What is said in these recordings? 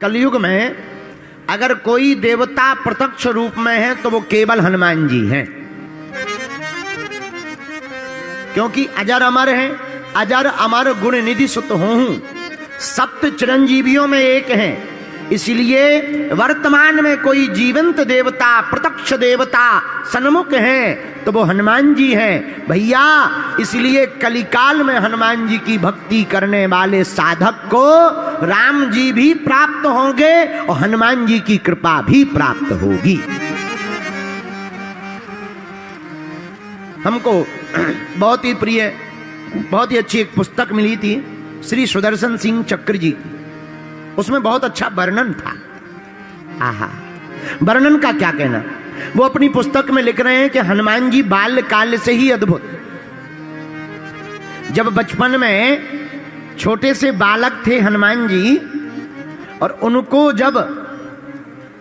कलयुग में अगर कोई देवता प्रत्यक्ष रूप में है तो वो केवल हनुमान जी हैं, क्योंकि अजर अमर हैं। अजर अमर गुण निधि सुत हूं, सप्त चिरंजीवियों में एक हैं। इसलिए वर्तमान में कोई जीवंत देवता प्रत्यक्ष देवता सन्मुख हैं तो वो हनुमान जी हैं भैया। इसलिए कलिकाल में हनुमान जी की भक्ति करने वाले साधक को राम जी भी प्राप्त होंगे और हनुमान जी की कृपा भी प्राप्त होगी। हमको बहुत ही प्रिय, बहुत ही अच्छी एक पुस्तक मिली थी श्री सुदर्शन सिंह चक्र जी, उसमें बहुत अच्छा वर्णन था। आहा, वर्णन का क्या कहना। वो अपनी पुस्तक में लिख रहे हैं कि हनुमान जी बाल्य काल से ही अद्भुत, जब बचपन में छोटे से बालक थे हनुमान जी, और उनको जब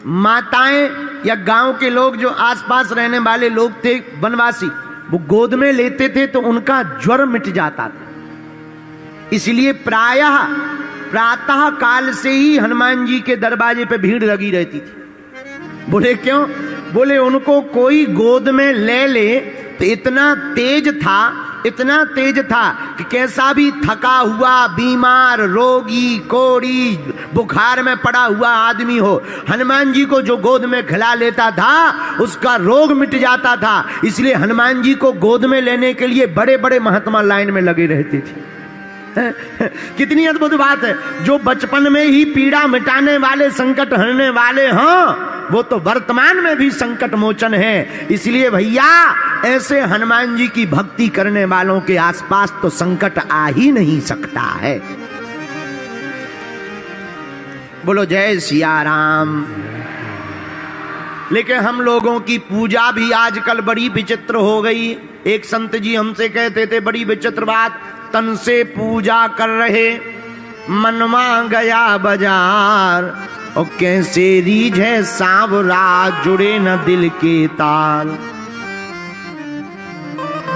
माताएं या गांव के लोग जो आसपास रहने वाले लोग थे वनवासी, वो गोद में लेते थे तो उनका ज्वर मिट जाता था। इसलिए प्रायः प्रातः काल से ही हनुमान जी के दरवाजे पे भीड़ लगी रहती थी। बोले क्यों? बोले उनको कोई गोद में ले ले तो इतना तेज था कि कैसा भी थका हुआ, बीमार, रोगी, कोड़ी, बुखार में पड़ा हुआ आदमी हो, हनुमान जी को जो गोद में खिला लेता था उसका रोग मिट जाता था। इसलिए हनुमान जी को गोद में लेने के लिए बड़े बड़े महात्मा लाइन में लगे रहते थे। कितनी अद्भुत बात है। जो बचपन में ही पीड़ा मिटाने वाले, संकट हरने वाले हैं, वो तो वर्तमान में भी संकट मोचन है। इसलिए भैया ऐसे हनुमान जी की भक्ति करने वालों के आसपास तो संकट आ ही नहीं सकता है। बोलो जय सिया राम। लेकिन हम लोगों की पूजा भी आजकल बड़ी विचित्र हो गई। एक संत जी हमसे कहते थे बड़ी विचित्र बात, तन से पूजा कर रहे मनवा गया बाजार, और कैसे रीझे सांवरा जुड़े न दिल के ताल।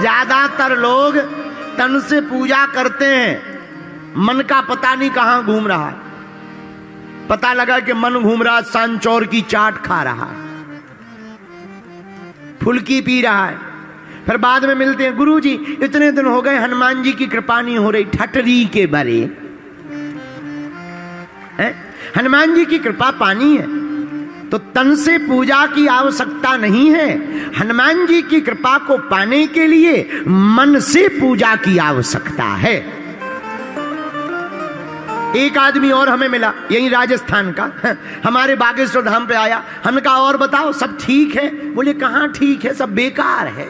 ज्यादातर लोग तन से पूजा करते हैं, मन का पता नहीं कहां घूम रहा है। पता लगा कि मन घूम रहा सांचौर की चाट खा रहा है, फुल्की पी रहा है। फिर बाद में मिलते हैं, गुरुजी इतने दिन हो गए हनुमान जी की कृपा नहीं हो रही। ठटरी के बरे हनुमान जी की कृपा पानी है तो तन से पूजा की आवश्यकता नहीं है। हनुमान जी की कृपा को पाने के लिए मन से पूजा की आवश्यकता है। एक आदमी और हमें मिला यही राजस्थान का, हमारे बागेश्वर धाम पे आया। हमने कहा और बताओ सब ठीक है? बोले कहां ठीक है, सब बेकार है।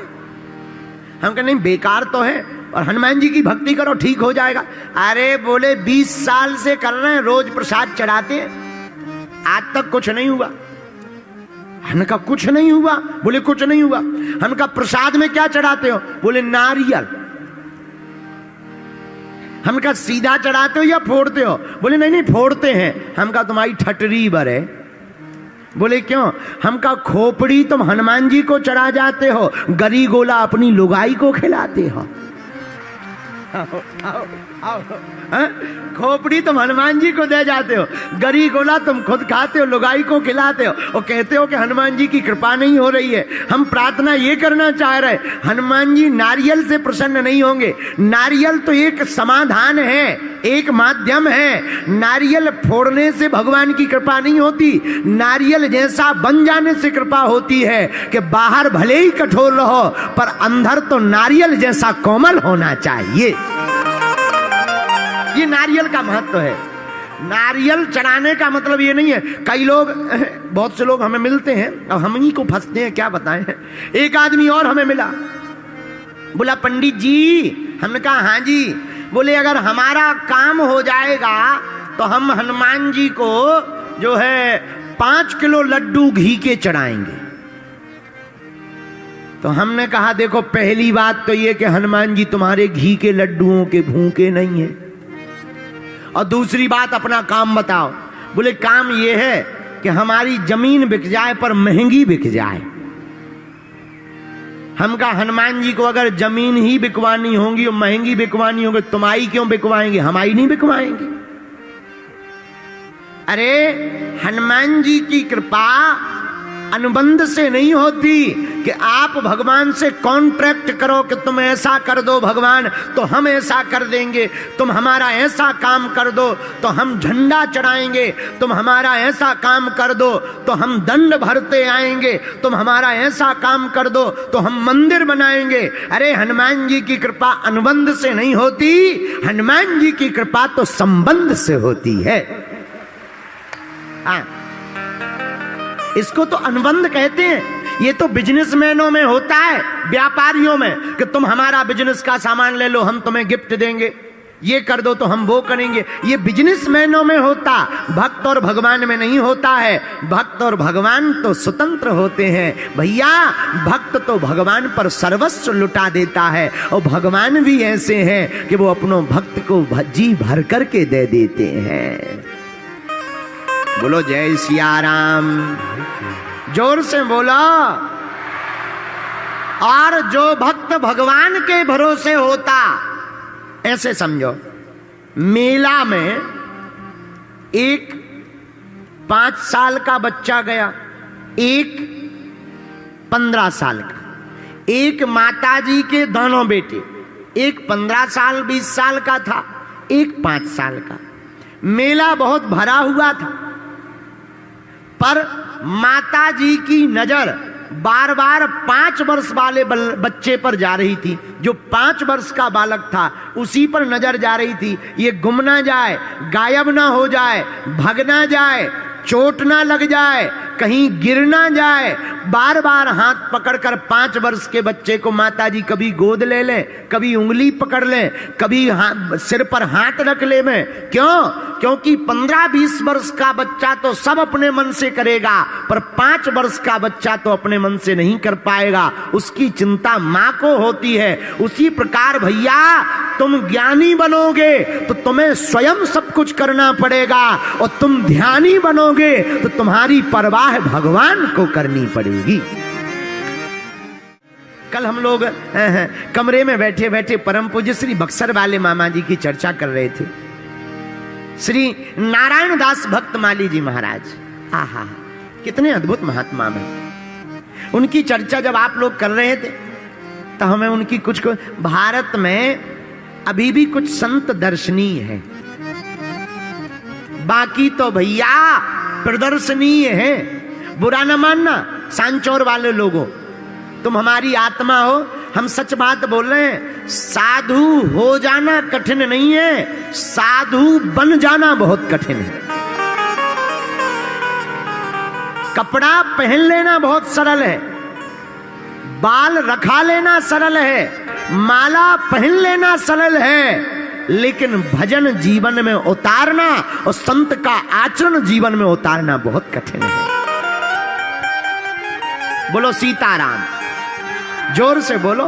हम कहा नहीं बेकार तो है, और हनुमान जी की भक्ति करो ठीक हो जाएगा। अरे बोले 20 साल से कर रहे हैं, रोज प्रसाद चढ़ाते हैं, आज तक कुछ नहीं हुआ। हमने कहा कुछ नहीं हुआ? बोले कुछ नहीं हुआ। हमने कहा प्रसाद में क्या चढ़ाते हो? बोले नारियल। हम कहा सीधा चढ़ाते हो या फोड़ते हो? बोले नहीं नहीं फोड़ते हैं। हम कहा तुम्हारी ठटरी बरे। बोले क्यों? हम कहा खोपड़ी तुम हनुमान जी को चढ़ा जाते हो, गरी गोला अपनी लुगाई को खिलाते हो। आओ। खोपड़ी तुम हनुमान जी को दे जाते हो, गरी गोला तुम खुद खाते हो, लुगाई को खिलाते हो, और कहते हो कि हनुमान जी की कृपा नहीं हो रही है। हम प्रार्थना ये करना चाह रहे, हनुमान जी नारियल से प्रसन्न नहीं होंगे। नारियल तो एक समाधान है, एक माध्यम है। नारियल फोड़ने से भगवान की कृपा नहीं होती, नारियल जैसा बन जाने से कृपा होती है कि बाहर भले ही कठोर रहो पर अंदर तो नारियल जैसा कोमल होना चाहिए। ये नारियल का महत्व है। नारियल चढ़ाने का मतलब ये नहीं है। कई लोग, बहुत से लोग हमें मिलते हैं और हम ही को फंसते हैं, क्या बताएं। एक आदमी और हमें मिला, बोला पंडित जी। हमने कहा हाँ जी। बोले अगर हमारा काम हो जाएगा तो हम हनुमान जी को जो है 5 किलो लड्डू घी के चढ़ाएंगे। तो हमने कहा देखो पहली बात तो ये कि हनुमान जी तुम्हारे घी के लड्डुओं के भूखे नहीं है, और दूसरी बात अपना काम बताओ। बोले काम ये है कि हमारी जमीन बिक जाए पर महंगी बिक जाए। हम कहा हनुमान जी को अगर जमीन ही बिकवानी होगी और महंगी बिकवानी होगी, तुम्हारी क्यों बिकवाएंगे, हमारी नहीं बिकवाएंगे। अरे हनुमान जी की कृपा अनुबंध से नहीं होती कि आप भगवान से कॉन्ट्रैक्ट करो कि तुम ऐसा कर दो भगवान तो हम ऐसा कर देंगे, तुम हमारा ऐसा काम कर दो तो हम झंडा चढ़ाएंगे, तुम हमारा ऐसा काम कर दो तो हम दंड भरते आएंगे, तुम हमारा ऐसा काम कर दो तो हम मंदिर बनाएंगे। अरे हनुमान जी की कृपा अनुबंध से नहीं होती, हनुमान जी की कृपा तो संबंध से होती है। हाँ, इसको तो अनुबंध कहते हैं। ये तो बिजनेसमैनों में होता है, व्यापारियों में, कि तुम हमारा बिजनेस का सामान ले लो हम तुम्हें गिफ्ट देंगे, ये कर दो तो हम वो करेंगे। ये बिजनेसमैनों में होता, भक्त और भगवान में नहीं होता है। भक्त और भगवान तो स्वतंत्र होते हैं भैया। भक्त तो भगवान पर सर्वस्व लुटा देता है, और भगवान भी ऐसे हैं कि वो अपनों भक्त को जी भर करके दे देते हैं। बोलो जय सिया राम, जोर से बोलो। और जो भक्त भगवान के भरोसे होता, ऐसे समझो, मेला में एक 5 साल का बच्चा गया, एक 15 साल का, एक माताजी के दोनों बेटे, एक 15 साल 20 साल का था, एक 5 साल का। मेला बहुत भरा हुआ था, पर माता जी की नजर बार बार 5 वर्ष वाले बच्चे पर जा रही थी। जो 5 वर्ष का बालक था उसी पर नजर जा रही थी। ये गुम ना जाए, गायब ना हो जाए, भग ना जाए, चोट ना लग जाए, कहीं गिर ना जाए। बार बार हाथ पकड़कर 5 वर्ष के बच्चे को माताजी कभी गोद ले लें, कभी उंगली पकड़ लें, कभी सिर पर हाथ रख ले में। क्यों? क्योंकि 15-20 वर्ष का बच्चा तो सब अपने मन से करेगा, पर 5 वर्ष का बच्चा तो अपने मन से नहीं कर पाएगा। उसकी चिंता माँ को होती है। उसी प्रकार भैया, तुम ज्ञानी बनोगे तो तुम्हें स्वयं सब कुछ करना पड़ेगा, और तुम ध्यानी बनोगे तो तुम्हारी परवाह भगवान को करनी पड़ेगी। कल हम लोग कमरे में बैठे बैठे परम पूज्य श्री बक्सर वाले मामा जी की चर्चा कर रहे थे। श्री नारायण दास भक्त माली जी महाराज, आहा कितने अद्भुत महात्मा में। उनकी चर्चा जब आप लोग कर रहे थे तो हमें उनकी कुछ भारत में अभी भी कुछ संत दर्शनीय है, बाकी तो भैया प्रदर्शनीय है। बुरा न मानना सांचौर वाले लोगों, तुम हमारी आत्मा हो, हम सच बात बोल रहे हैं। साधु हो जाना कठिन नहीं है, साधु बन जाना बहुत कठिन है। कपड़ा पहन लेना बहुत सरल है, बाल रखा लेना सरल है, माला पहन लेना सरल है, लेकिन भजन जीवन में उतारना और संत का आचरण जीवन में उतारना बहुत कठिन है। बोलो सीताराम, जोर से बोलो।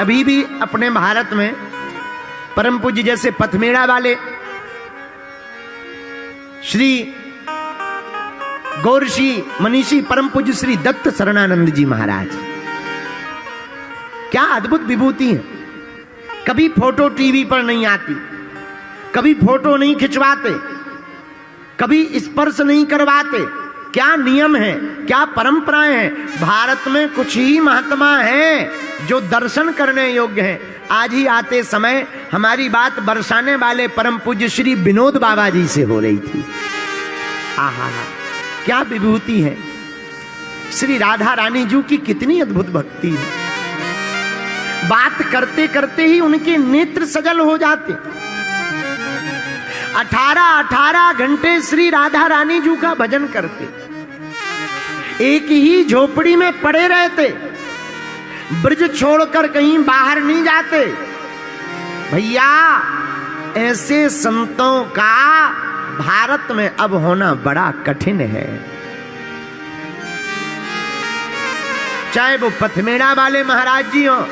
अभी भी अपने भारत में परम पूज्य जैसे पथमेड़ा वाले श्री गौरशी मनीषी परम पूज्य श्री दत्त शरणानंद जी महाराज, क्या अद्भुत विभूति है। कभी फोटो टीवी पर नहीं आती, कभी फोटो नहीं खिंचवाते, कभी स्पर्श नहीं करवाते। क्या नियम है, क्या परंपराएं हैं। भारत में कुछ ही महात्मा हैं जो दर्शन करने योग्य हैं। आज ही आते समय हमारी बात बरसाने वाले परम पूज्य श्री विनोद बाबा जी से हो रही थी। आहा, क्या विभूति है। श्री राधा रानी जी की कितनी अद्भुत भक्ति है। बात करते करते ही उनके नेत्र सजल हो जाते। 18 घंटे श्री राधा रानी जी का भजन करते, एक ही झोपड़ी में पड़े रहते, ब्रज छोड़कर कहीं बाहर नहीं जाते। भैया, ऐसे संतों का भारत में अब होना बड़ा कठिन है। चाहे वो पथमेड़ा वाले महाराज जी हो,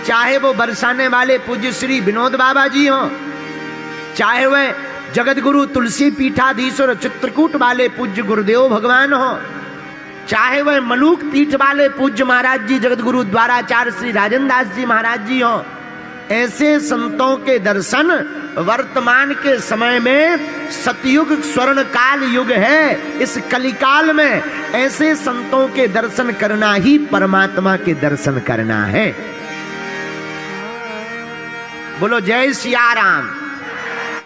चाहे वो बरसाने वाले पूज्य श्री विनोद बाबा जी हो, चाहे वह जगत गुरु तुलसी पीठाधीश्वर चित्रकूट वाले पूज्य गुरुदेव भगवान हो, चाहे वह मलूक पीठ वाले पूज्य महाराज जी जगत गुरु द्वाराचार्य श्री राजन दास जी महाराज जी हो। ऐसे संतों के दर्शन वर्तमान के समय में सतयुग स्वर्ण काल युग है। इस कलिकाल में ऐसे संतों के दर्शन करना ही परमात्मा के दर्शन करना है। बोलो जय सिया राम।